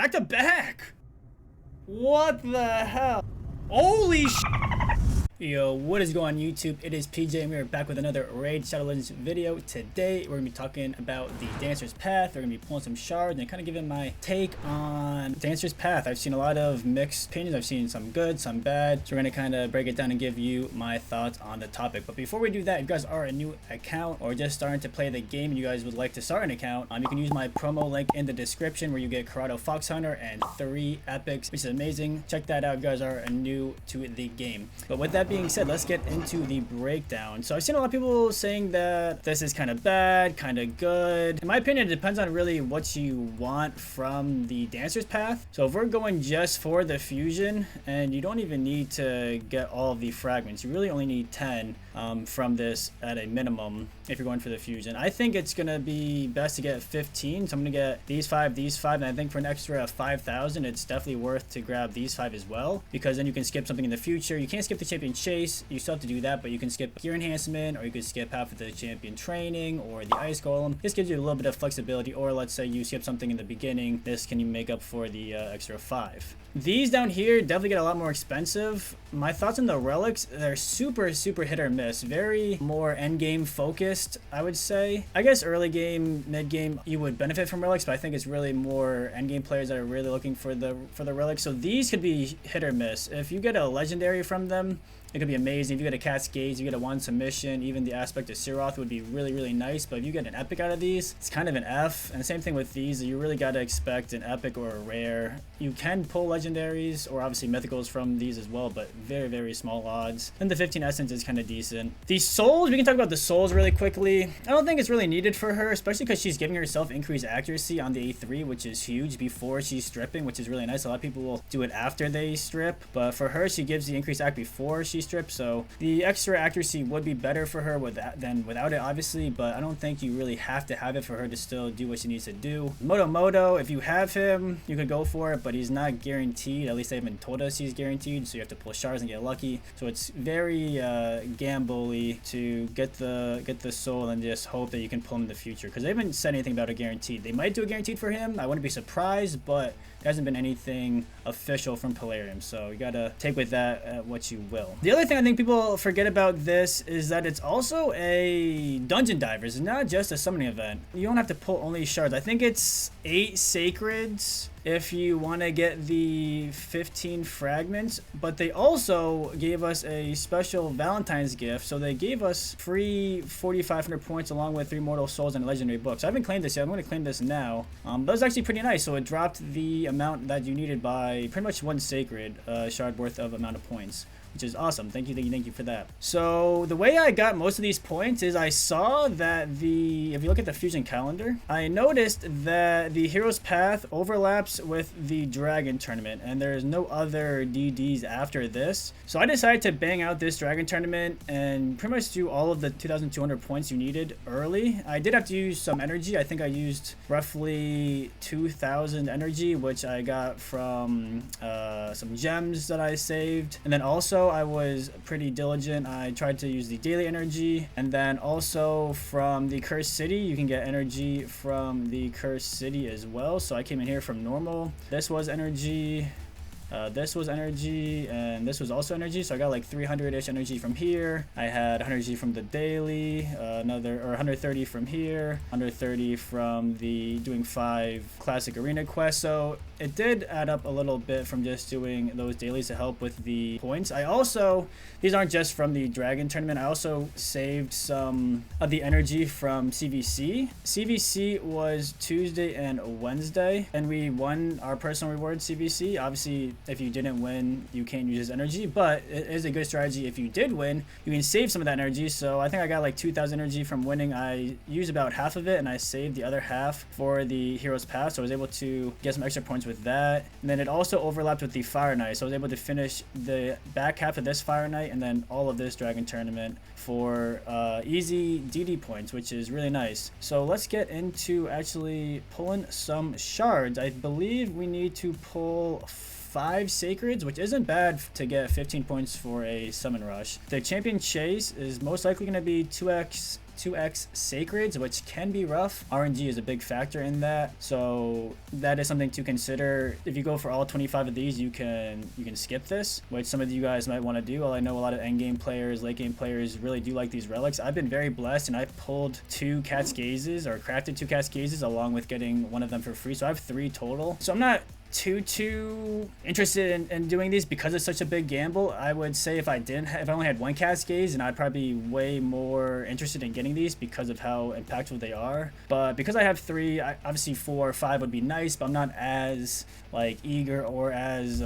Back to back! What the hell? Holy sh! Yo, what is going on YouTube? It is PJ and we are back with another Raid Shadow Legends video. Today we're going to be talking about the Dancer's Path. We're going to be pulling some shards and kind of giving my take on Dancer's Path. I've seen a lot of mixed opinions. I've seen some good, some bad. So we're going to kind of break it down and give you my thoughts on the topic. But before we do that, if you guys are a new account or just starting to play the game and you guys would like to start an account, you can use my promo link in the description where you get Karato Fox Hunter and 3 epics, which is amazing. Check that out if you guys are new to the game. But with that being said, let's get into the breakdown. So I've seen a lot of people saying that this is kind of bad, kind of good. In my opinion, it depends on really what you want from the Dancer's Path. So if we're going just for the fusion, and you don't even need to get all of the fragments, you really only need 10 from this at a minimum if you're going for the fusion. I think it's gonna be best to get 15, so I'm gonna get these 5, and I think for an extra 5,000 it's definitely worth to grab these 5 as well, because then you can skip something in the future. You can't skip the champion chase, you still have to do that, but you can skip gear enhancement, or you could skip half of the champion training or the ice golem. This gives you a little bit of flexibility, or let's say you skip something in the beginning, this can make up for the extra 5. These down here definitely get a lot more expensive. My thoughts on the relics, they're super hit or miss, very more end game focused, I would say. I guess early game, mid game, you would benefit from relics, but I think it's really more end game players that are really looking for the relics. So these could be hit or miss. If you get a legendary from them, it could be amazing. If you get a Cascades, you get a 1 submission, even the aspect of Siroth would be really nice. But if you get an epic out of these, it's kind of an F. And the same thing with these, you really got to expect an epic or a rare. You can pull legendaries or obviously mythicals from these as well, but very small odds. And the 15 essence is kind of decent. These souls, we can talk about the souls really quickly. I don't think it's really needed for her, especially because she's giving herself increased accuracy on the A3, which is huge, before she's stripping, which is really nice. A lot of people will do it after they strip, but for her, she gives the increased act before she strip, so the extra accuracy would be better for her with that than without it, obviously, but I don't think you really have to have it for her to still do what she needs to do. Moto, if you have him, you could go for it, but he's not guaranteed. At least they haven't told us he's guaranteed, so you have to pull shards and get lucky. So it's very gamble-y to get the soul and just hope that you can pull him in the future, because they haven't said anything about a guaranteed. They might do a guaranteed for him. I wouldn't be surprised, but there hasn't been anything official from Polarium, so you gotta take with that what you will. The other thing I think people forget about this is that it's also a dungeon diver. It's not just a summoning event. You don't have to pull only shards. I think it's 8 sacreds if you want to get the 15 fragments, but they also gave us a special Valentine's gift. So they gave us free 4,500 points along with 3 mortal souls and a legendary book. So I haven't claimed this yet. I'm going to claim this now. But it's actually pretty nice. So it dropped the amount that you needed by pretty much 1 sacred shard worth of amount of points, which is awesome. Thank you for that. So the way I got most of these points is I saw that if you look at the fusion calendar, I noticed that the Hero's Path overlaps with the Dragon Tournament, and there's no other DDs after this. So I decided to bang out this Dragon Tournament and pretty much do all of the 2,200 points you needed early. I did have to use some energy. I think I used roughly 2,000 energy, which I got from some gems that I saved. And then also I was pretty diligent. I tried to use the daily energy, and then also from the Cursed City, you can get energy from the Cursed City as well. So I came in here from normal. This was energy. This was energy, and this was also energy, so I got like 300-ish energy from here. I had energy from the daily, another, or 130 from here, 130 from the doing 5 classic arena quests. So it did add up a little bit from just doing those dailies to help with the points. I also, these aren't just from the Dragon Tournament, I also saved some of the energy from CVC. CVC was Tuesday and Wednesday, and we won our personal reward CVC. Obviously, if you didn't win, you can't use this energy, but it is a good strategy. If you did win, you can save some of that energy. So I think I got like 2,000 energy from winning. I used about half of it, and I saved the other half for the Hero's Path, so I was able to get some extra points with that. And then it also overlapped with the Fire Knight, so I was able to finish the back half of this Fire Knight and then all of this Dragon Tournament for easy DD points, which is really nice. So let's get into actually pulling some shards. I believe we need to pull 5 sacreds, which isn't bad to get 15 points for a summon rush. The champion chase is most likely going to be 2x 2x sacreds, which can be rough. RNG is a big factor in that, so that is something to consider. If you go for all 25 of these, you can skip this, which some of you guys might want to do. Well, I know a lot of endgame players, late game players really do like these relics. I've been very blessed, and I've pulled 2 Cat's Gazes, or crafted 2 Cat's Gazes, along with getting one of them for free, so I have 3 total. So I'm not too interested in doing these because it's such a big gamble. I would say if I only had 1 Cat's Gaze, and I'd probably be way more interested in getting these because of how impactful they are. But because I have 3, obviously 4 or 5 would be nice, but I'm not as like eager or as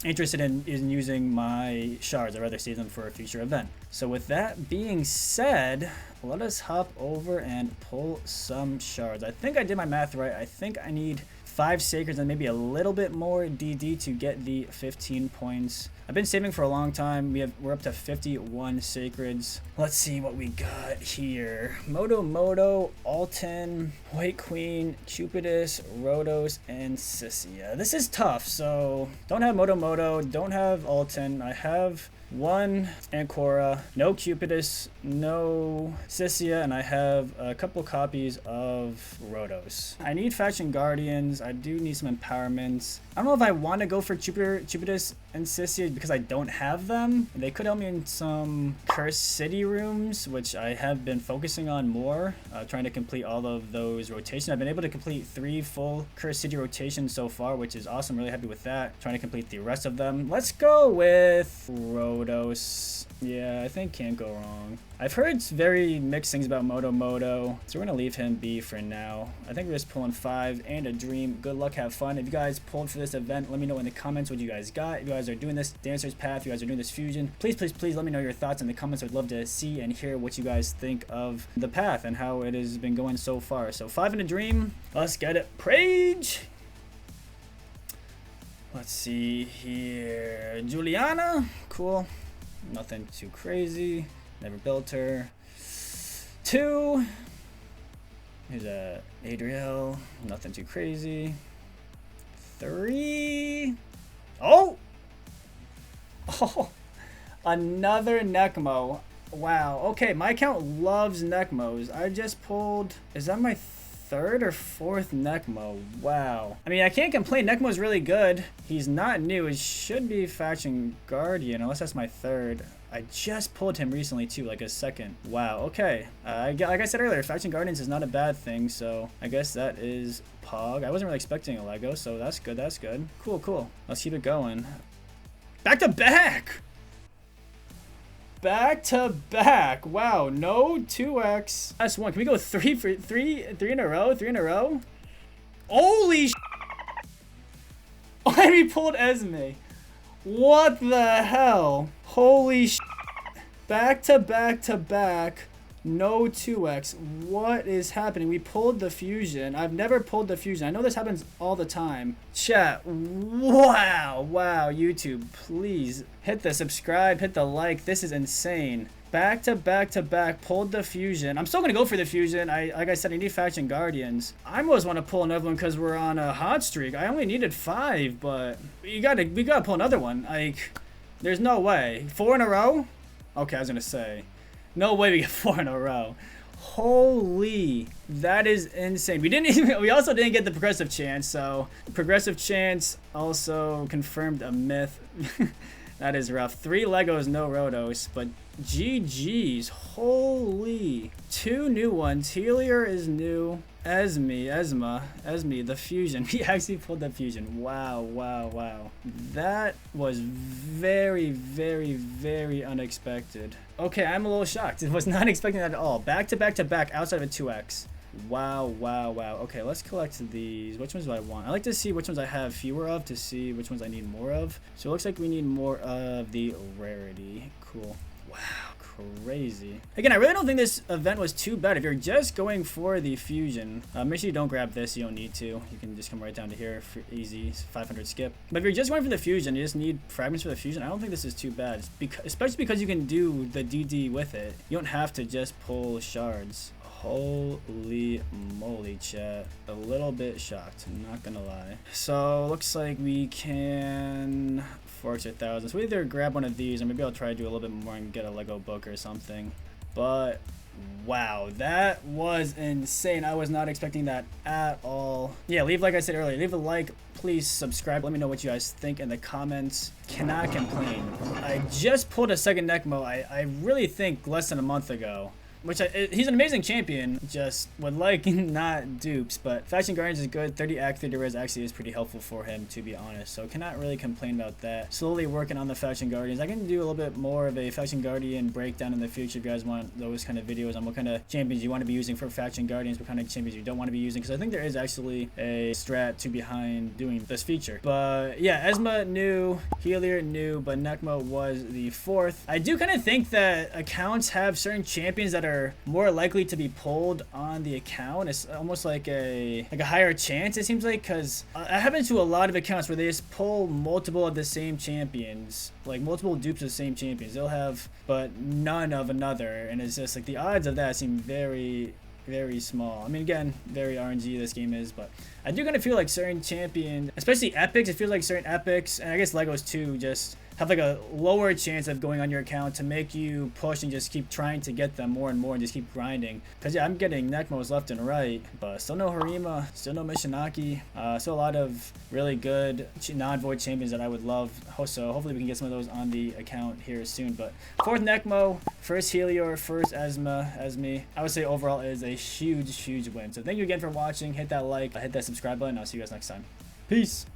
interested in using my shards. I'd rather save them for a future event. So with that being said, let us hop over and pull some shards. I think I did my math right. I think I need 5 sacreds and maybe a little bit more DD to get the 15 points. I've been saving for a long time. We're up to 51 sacreds. Let's see what we got here. Moto, Alton, White Queen, Cupidus, Rhodos, and Sissia. This is tough. So don't have Moto, don't have Alton. I have 1 Ancora, no Cupidus, no Sissia, and I have a couple copies of Rhodos. I need Faction Guardians. I do need some empowerments. I don't know if I want to go for Cupidus and Sissia because I don't have them. They could help me in some Cursed City rooms, which I have been focusing on more, trying to complete all of those rotations. I've been able to complete 3 full Cursed City rotations so far, which is awesome. Really happy with that. Trying to complete the rest of them. Let's go with Rhodos. Yeah, I think can't go wrong. I've heard very mixed things about Moto, so we're gonna leave him be for now. I think we're just pulling 5 and a dream. Good luck, have fun. If you guys pulled for this event, let me know in the comments what you guys got. If you guys are doing this Dancer's Path, if you guys are doing this fusion, please let me know your thoughts in the comments. I'd love to see and hear what you guys think of the path and how it has been going so far. So 5 and a dream. Let's get it. Prage! Let's see here. Juliana, cool. Nothing too crazy. Never built her. 2. Here's a Adriel. Nothing too crazy. 3. Oh! Oh! Another Necmo. Wow. Okay, my account loves Necmos. I just pulled... Is that my 3rd or 4th Necmo? Wow. I mean, I can't complain. Necmo's really good. He's not new. It should be Faction Guardian, unless that's my 3rd. I just pulled him recently too, like a 2nd. Wow, okay. Like I said earlier, Faction Guardians is not a bad thing, so I guess that is Pog. I wasn't really expecting a Lego, so that's good, that's good. Cool. Let's keep it going. Back to back! Back to back. Wow, no 2x. That's 1. Can we go 3 in a row? 3 in a row? Holy sh! Why we pulled Esme? What the hell? Holy sh! Back to back. No 2x. What is happening? We pulled the fusion. I've never pulled the fusion. I know this happens all the time. Chat. Wow. YouTube, please hit the subscribe, hit the like. This is insane. Back to back. Pulled the fusion. I'm still gonna go for the fusion. Like I said, I need Faction Guardians. I almost want to pull another one because we're on a hot streak. I only needed 5, but we gotta pull another one. Like, there's no way. 4 in a row? Okay, I was gonna say. No way we get 4 in a row. Holy, that is insane. We also didn't get the progressive chance, so progressive chance also confirmed a myth. That is rough. 3 Legos, no Rhodos, but GG's. Holy. 2 new ones. Helier is new. Esme, the fusion. He actually pulled the fusion. Wow. That was very unexpected. Okay, I'm a little shocked. I was not expecting that at all. Back to back outside of a 2x. Wow. Okay, let's collect these. Which ones do I want? I like to see which ones I have fewer of to see which ones I need more of. So it looks like we need more of the rarity. Cool. Wow. Crazy. Again, I really don't think this event was too bad. If you're just going for the fusion, make sure you don't grab this. You don't need to. You can just come right down to here for easy 500 skip. But if you're just going for the fusion, you just need fragments for the fusion. I don't think this is too bad, especially because you can do the DD with it. You don't have to just pull shards. Holy moly, chat. A little bit shocked, I'm not gonna lie. So looks like we can force 1,000. So we either grab one of these, or maybe I'll try to do a little bit more and get a Lego book or something. But Wow, that was insane. I was not expecting that at all. Yeah, like I said earlier, leave a like, please subscribe. Let me know what you guys think in the comments. Cannot complain. I just pulled a second Necmo, I really think less than a month ago. He's an amazing champion, just would like not dupes, but Faction Guardians is good. 30 Act 30 res actually is pretty helpful for him, to be honest, so cannot really complain about that. Slowly working on the Faction Guardians. I can do a little bit more of a Faction Guardian breakdown in the future if you guys want those kind of videos on what kind of champions you want to be using for Faction Guardians, what kind of champions you don't want to be using, because I think there is actually a strat to behind doing this feature. But yeah, Esma new, Healer new, but Necmo was the 4th. I do kind of think that accounts have certain champions that are more likely to be pulled on the account. It's almost like a higher chance, it seems like, because it happens to a lot of accounts where they just pull multiple of the same champions, like multiple dupes of the same champions. They'll have but none of another, and it's just like the odds of that seem very small. I mean, again, very RNG this game is, but I do kind of feel like certain champions, especially epics, it feels like certain epics, and I guess Legos too, just have like a lower chance of going on your account to make you push and just keep trying to get them more and more and just keep grinding. Because yeah, I'm getting Necmos left and right, but still no Harima, still no Mishinaki, still a lot of really good non-void champions that I would love. So hopefully we can get some of those on the account here soon. But 4th Necmo, 1st Helior, 1st Esme. I would say overall is a huge win. So thank you again for watching. Hit that like, hit that subscribe button. I'll see you guys next time. Peace.